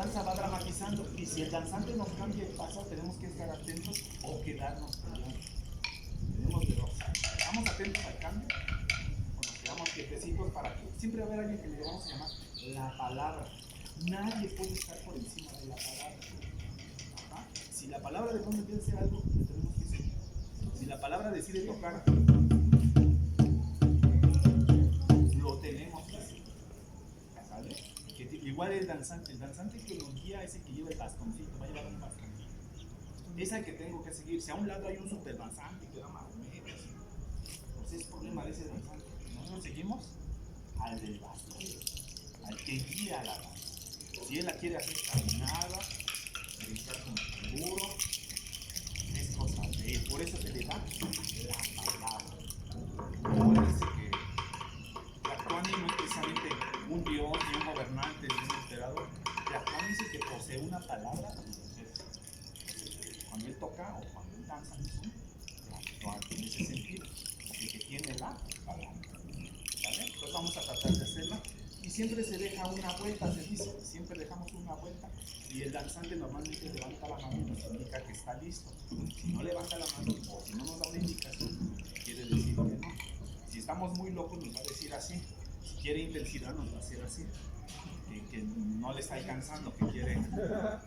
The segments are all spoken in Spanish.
danza va dramatizando, y si el danzante nos cambia el paso, tenemos que estar atentos o quedarnos callados. Tenemos de dos. Estamos atentos al cambio, o nos quedamos quietecitos para que siempre va a haber alguien que le vamos a llamar la palabra. Nadie puede estar por encima de la palabra. Ajá. Si la palabra de pronto quiere hacer algo, le tenemos que seguir. Si la palabra decide tocar, lo tenemos que hacer. ¿Sale? Igual el danzante que nos guía es el que lleva el bastoncito, va a llevar un bastoncito. Es el que tengo que seguir. Si a un lado hay un super danzante que da macehualiztli, pues es problema de ese danzante. Nosotros seguimos al del bastón, al que guía la danza. Si él la quiere hacer caminada, brincar como seguro, es cosa de él. Por eso se le da la palabra. Acuérdense que Tlactuani no es precisamente un dios, ni un gobernante, ni un emperador. Tlactuani es el que posee una palabra. Cuando él toca o cuando él danza, no es un Tlactuani en ese sentido, el que tiene la palabra. ¿Vale? Entonces vamos a tratar de hacerla. Y siempre se deja una vuelta, se dice, siempre dejamos una vuelta, y el danzante normalmente levanta la mano y nos indica que está listo. Si no levanta la mano o si no nos da una indicación, quiere decir que no. Si estamos muy locos nos va a decir así, si quiere intensidad nos va a decir así, que no le está alcanzando, que quiere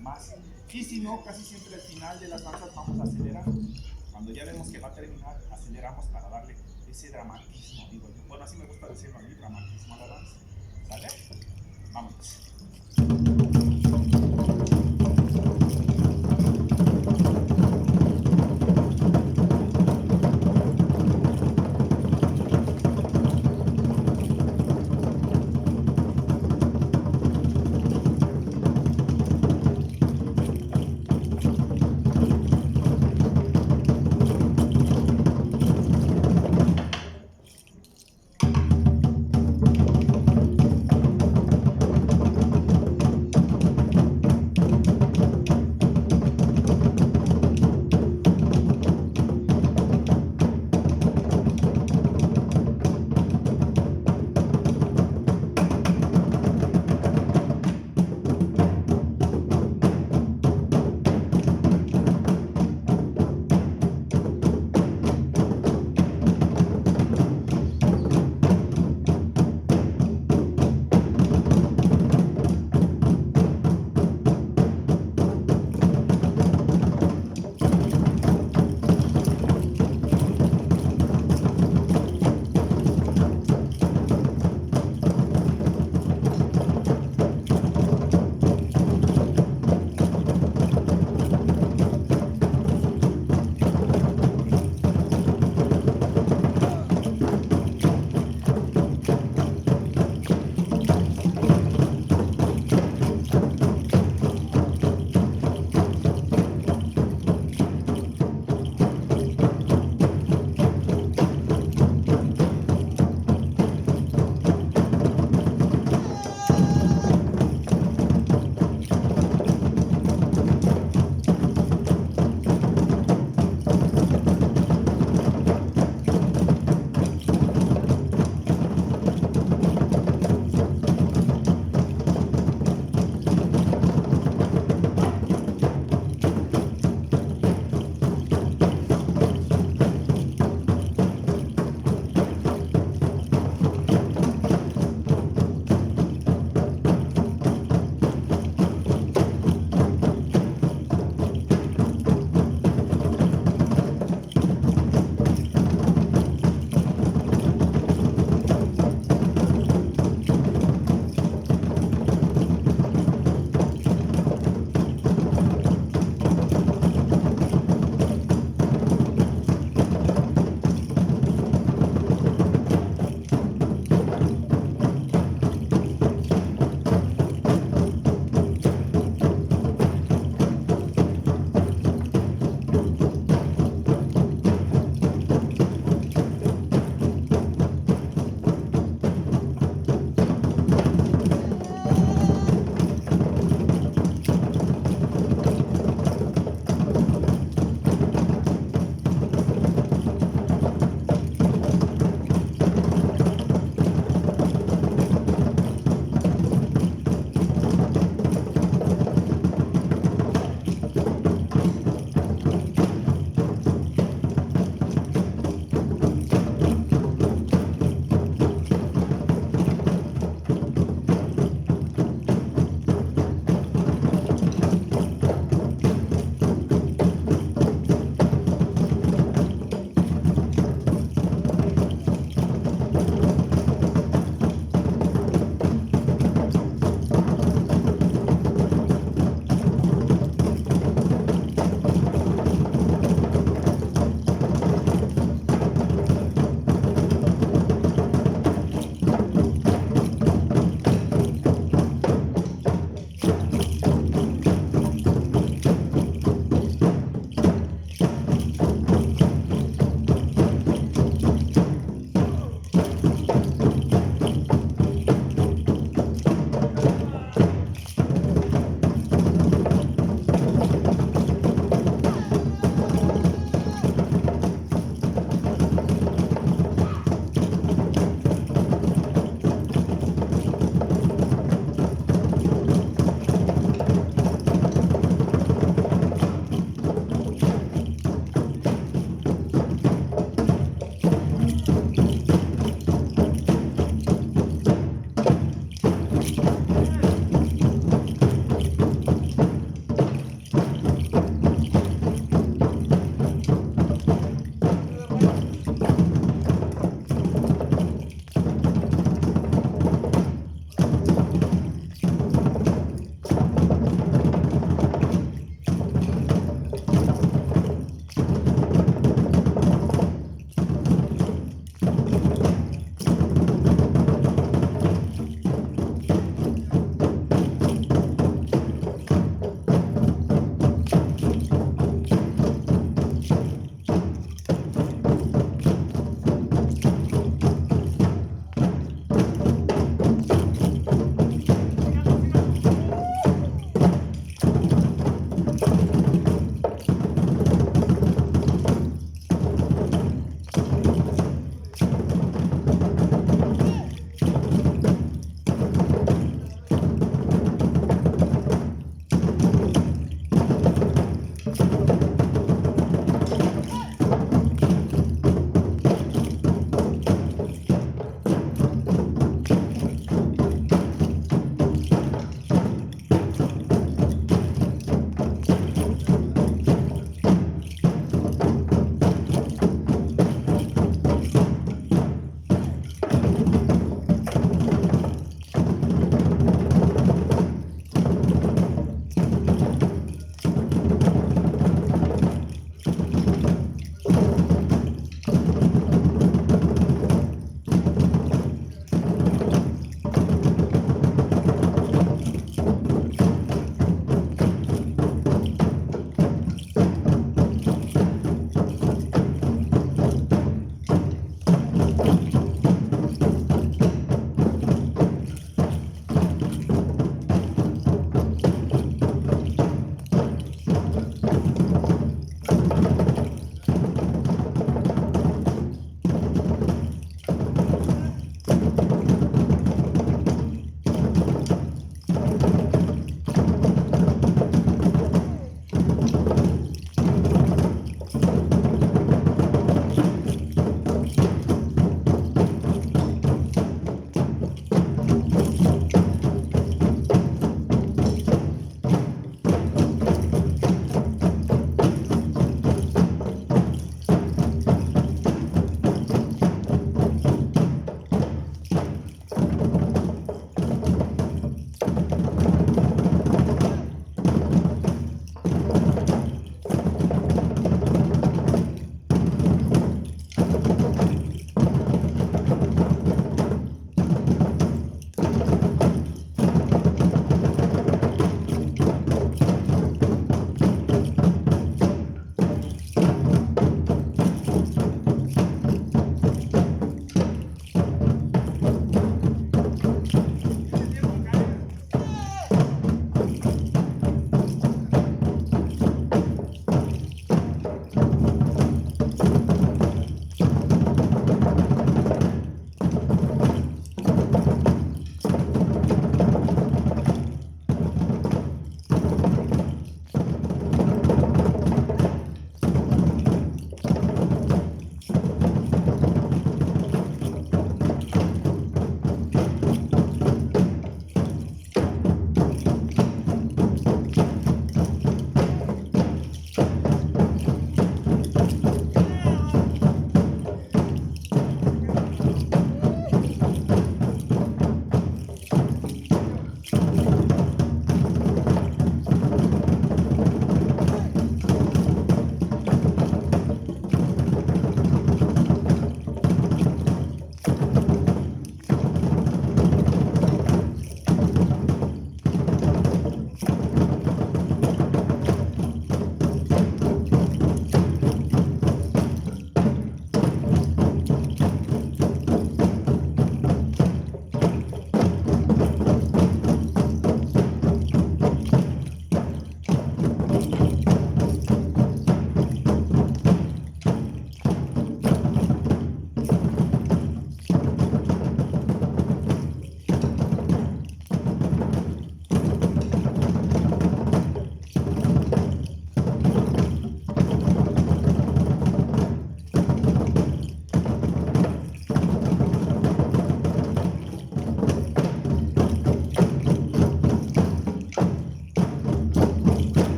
más. Y si no, casi siempre al final de las danzas vamos a acelerar. Cuando ya vemos que va a terminar, aceleramos para darle ese dramatismo, digo yo. Bueno, así me gusta decirlo a mí, dramatismo a la danza. ¿Vale? Vamos.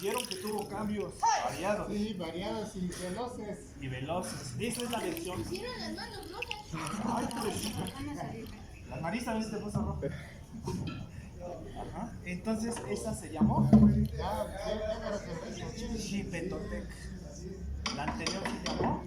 Vieron que tuvo cambios variados. Sí, variados y veloces. Y veloces. Esa es la versión. Ay, pobrecita. La nariz a veces te puso roja. Ajá. Entonces, esa se llamó XIPETOTEC. La anterior se llamó